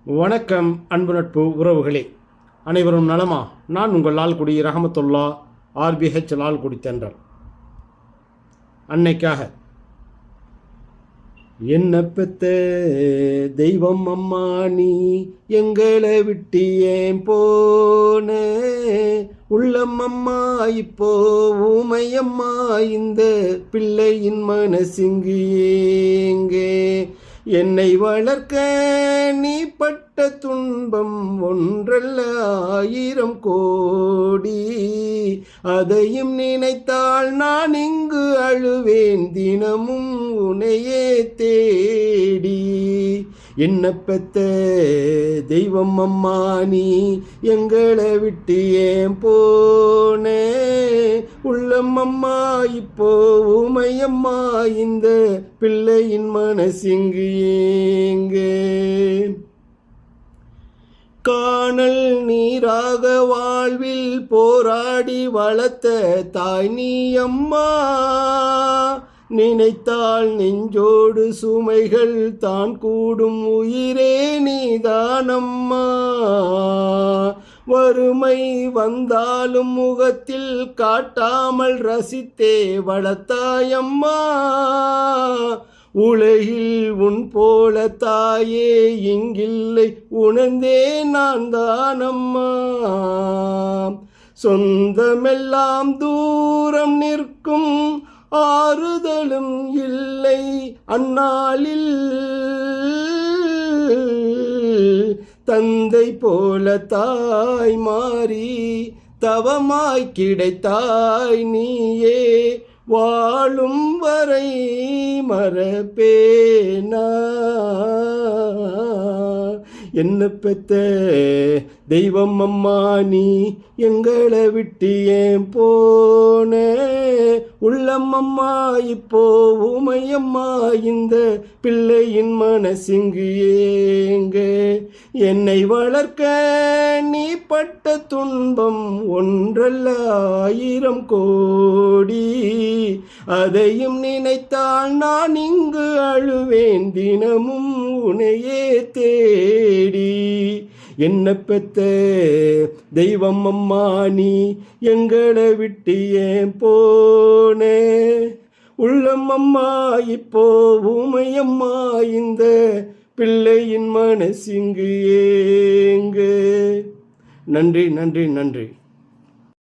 வணக்கம் அன்பு நட்பு உறவுகளே, அனைவரும் நலமா? நான் உங்கள் லால்குடி ரஹமத்துல்லா ஆர்பிஹெச் லால்குடி தென்றல். அன்னைக்காக என்ன பெத்த தெய்வம் அம்மா நீ எங்களை விட்டு ஏன் போன உள்ளம் அம்மா இப்போ ஊமையம்மா இந்த பிள்ளையின் மனசிங்கு ஏங்கே என்னை வளர்க்க நீ பட்ட துன்பம் ஒன்றல்ல ஆயிரம் கோடி அதையும் நினைத்தால் நான் இங்கு அழுவேன் தினமும் உனையே தேடி என்ன பெத்த தெய்வம் அம்மா நீ எங்களை விட்டு ஏன் போனே உள்ளம் அம்மா இப்போ ஊமையம்மா இந்த பிள்ளையின் மனசிங்கு ஏங்கே காணல் நீராக வாழ்வில் போராடி வளர்த்த தாய் நீ அம்மா நினைத்தால் நெஞ்சோடு சுமைகள் தான் கூடும் உயிரே நீதானம்மா வறுமை வந்தாலும் முகத்தில் காட்டாமல் ரசித்தே வளர்த்தாயம்மா உலகில் உன் போல தாயே இங்கில்லை உணர்ந்தே நான் தானம்மா சொந்தமெல்லாம் தூரம் நிற்கும் ஆறுதலும் இல்லை அந்நாளில் தந்தை போல தாய் மாறி தவமாய் கிடைத்தாய் நீயே வாழும் வரை மறப்பேனா என்ன பெத்த தெய்வம் அம்மா நீ எங்களை விட்டு ஏன் போன உள்ளம் அம்மா இப்போ ஊமையம்மா இந்த பிள்ளையின் மனசிங்கு ஏங்க என்னை வளர்க்க நீ பட்ட துன்பம் ஒன்றல்ல ஆயிரம் கோடி அதையும் நினைத்தால் நான் இங்கு அழுவேன் தினமும் உனையே தேடி என்ன பெத்த தெய்வம் அம்மா நீ எங்களை விட்டு ஏன் போனே உள்ளம் அம்மா இப்போ ஊமையம்மா இந்த பிள்ளையின் மனசிங்கு ஏங்க நன்றி நன்றி நன்றி.